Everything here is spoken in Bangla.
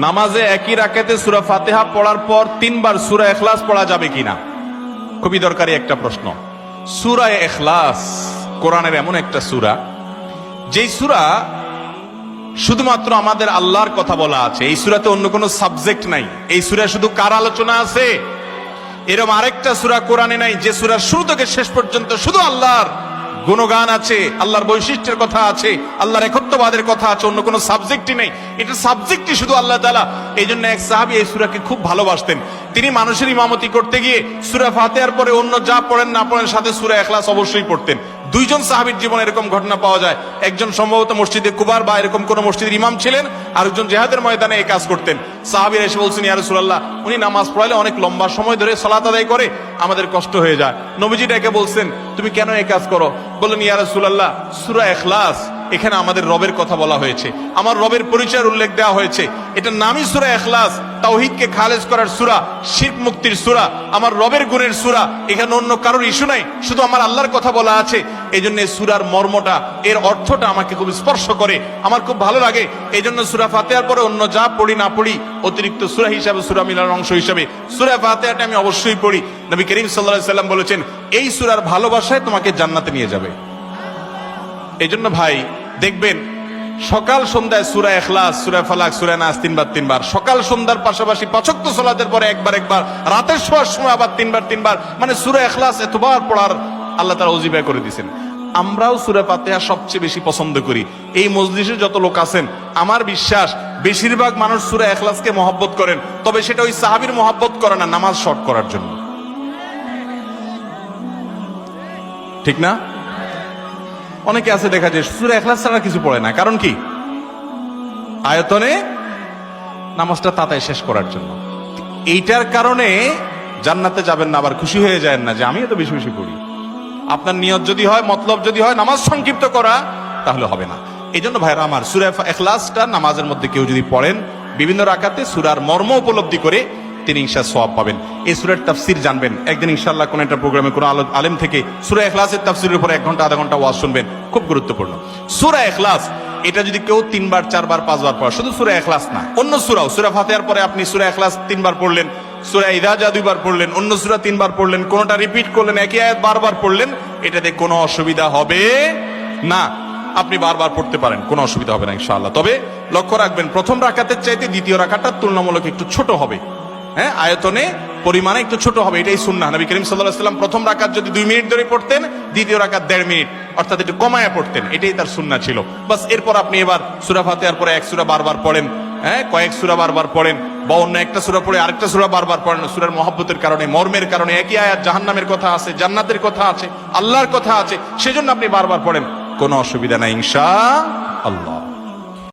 নামাজে একই রাকাতে সূরা ফাতিহা পড়ার পর 3 বার সূরা ইখলাস পড়া যাবে কিনা? খুবই দরকারি একটা প্রশ্ন। সূরা ইখলাস কোরআনের এমন একটা সূরা, যেই সূরা শুধুমাত্র আমাদের আল্লাহর কথা বলা আছে। এই সূরাতে অন্য কোনো সাবজেক্ট নাই। এই সূরা শুধু কার আলোচনা আছে? এরকম আরেকটা সূরা কোরআনে নাই যে সূরার শুরু থেকে শেষ পর্যন্ত শুধু আল্লাহর গুণগান আছে, আল্লাহর বৈশিষ্ট্যের কথা আছে, আল্লাহর একত্ববাদের কথা আছে, অন্য কোনো সাবজেক্টই নেই। এটা সাবজেক্টই শুধু আল্লাহ তাআলা। এই জন্য এক সাহাবী এই সূরাকে খুব ভালোবাসতেন। তিনি মানুষের ইমামতি করতে গিয়ে সূরা ফাতিহার পরে অন্য যা পড়েন না পড়েন সাথে সূরা ইখলাস অবশ্যই পড়তেন। দুইজন সাহাবীর জীবনে এরকম ঘটনা পাওয়া যায়। একজন সম্ভবত মসজিদে কুবার বা এরকম কোন মসজিদের ইমাম ছিলেন, আরেকজন জিহাদের ময়দানে এই কাজ করতেন। সাহাবীরা এসে বলছেন, ইয়া রাসূলুল্লাহ, উনি নামাজ পড়ালে অনেক লম্বা সময় ধরে সালাত আদায় করে, আমাদের কষ্ট হয়ে যায়। নবীজি ডেকে বলছেন, তুমি কেন এই কাজ করো? বললেন, ইয়া রাসূলুল্লাহ, সূরা ইখলাস, এখানে আমাদের রবের কথা বলা হয়েছে, আমার রবের পরিচয়ের উল্লেখ দেওয়া হয়েছে। এটার নামই সূরা ইখলাস, তাওহীদকে খালেজ করার সূরা, শিরক মুক্তির সূরা, আমার রবের গুণের সূরা। এখানে অন্য কারোর ইস্যু নাই, শুধু আমার আল্লাহর কথা বলা আছে। এই জন্য সূরার মর্মটা, এর অর্থটা আমাকে খুব স্পর্শ করে, আমার খুব ভালো লাগে। এই জন্য সূরা ফাতিহার পরে অন্য যা পড়ি না পড়ি, অতিরিক্ত সূরা হিসাবে, সূরা মিলার অংশ হিসাবে সূরা ফাতিহাটা আমি অবশ্যই পড়ি। নবী করিম সাল্লাল্লাহু আলাইহি সাল্লাম বলেছেন, এই সূরার ভালোবাসায় তোমাকে জান্নাতে নিয়ে যাবে। এই জন্য ভাই দেখবেন সকাল সন্ধ্যায় সূরা ইখলাস, সূরা ফালাক, সূরা নাস 3 বার 3 বার, সকাল সন্ধ্যার পাশাপাশি 5 ওয়াক্ত সালাতের পরে একবার, রাতের শোয়ার সময় আবার 3 বার 3 বার, মানে সূরা ইখলাস এতবার পড়ার আল্লাহ তাআলা ওজিফা করে দিয়েছেন। আমরাও সূরা ফাতিহা সবচেয়ে বেশি পছন্দ করি। এই মজলিসে যত লোক আছেন, আমার বিশ্বাস বেশিরভাগ মানুষ সূরা ইখলাসকে মহব্বত করেন, তবে সেটা ওই সাহাবীর মহব্বত করে না, নামাজ শর্ট করার জন্য। ঠিক না? অনেকে আছে দেখা যায় সূরা ইখলাস ছাড়া কিছু পড়ে না, কারণ কি? আয়তনে নামাজটা তাড়াতাড়ি শেষ করার জন্য। এইটার কারণে জান্নাতে যাবেন না, আবার খুশি হয়ে যায় না যে আমি এত বেশি বেশি পড়ি। আপনার নিয়ত যদি হয়, মতলব যদি হয় নামাজ সংক্ষিপ্ত করা, তাহলে হবে না। এই জন্য ভাইরা আমার, সূরা ইখলাসটা নামাজের মধ্যে কেউ যদি পড়েন বিভিন্ন রাকাতে, সূরার মর্ম উপলব্ধি করে তিনি ইনশাআল্লাহ সওয়াব পাবেন। এই সূরার তাফসীর জানবেন। একদিন ইনশাআল্লাহ কোন একটা প্রোগ্রামে কোন আলেম থেকে সূরা ইখলাসের তাফসীরের উপরে 1 ঘন্টা আধা ঘন্টা ওয়াজ শুনবেন, খুব গুরুত্বপূর্ণ। সূরা ইখলাস এটা যদি কেউ 3 বার 4 বার 5 বার পড়ে, শুধু সূরা ইখলাস না, অন্য সূরাও, সূরা ফাতিহার পরে আপনি সূরা ইখলাস 3 বার পড়লেন, সূরা ইযা জা 2 বার পড়লেন, অন্য সূরা 3 বার পড়লেন, কোনটা রিপিট করলেন, একই আয়াত বারবার পড়লেন, এটাতে কোনো অসুবিধা হবে না। আপনি বারবার পড়তে পারেন, কোনো অসুবিধা হবে না ইনশাআল্লাহ। তবে লক্ষ্য রাখবেন, প্রথম রাকাতের চাইতে দ্বিতীয় রাকাতটা তুলনামূলক একটু ছোট হবে। হ্যাঁ, আয়তনে পরিমাণে একটু ছোট হবে, এটাই সুন্নাহ। নবী করিম সাল্লাল্লাহু আলাইহি ওয়াসাল্লাম প্রথম রাকাত যদি 2 মিনিট ধরে পড়তেন, দ্বিতীয় রাকাত 1.5 মিনিট, অর্থাৎ একটু কমায়া পড়তেন, এটাই তার সুন্নাহ ছিল। বাস এরপর আপনি এবার সূরা ফাতিহার পরে 1 সূরা বারবার পড়েন, হ্যাঁ, কয়েক সূরা বারবার পড়েন, বা অন্য একটা সূরা পড়ে আরেকটা সূরা বারবার পড়েন। সূরার মহব্বতের কারণে, মর্মের কারণে, একই আয়াত জাহান্নামের কথা আছে, জান্নাতের কথা আছে, আল্লাহর কথা আছে, সেজন্য আপনি বারবার পড়েন, কোনো অসুবিধা নাই ইনশাআল্লাহ।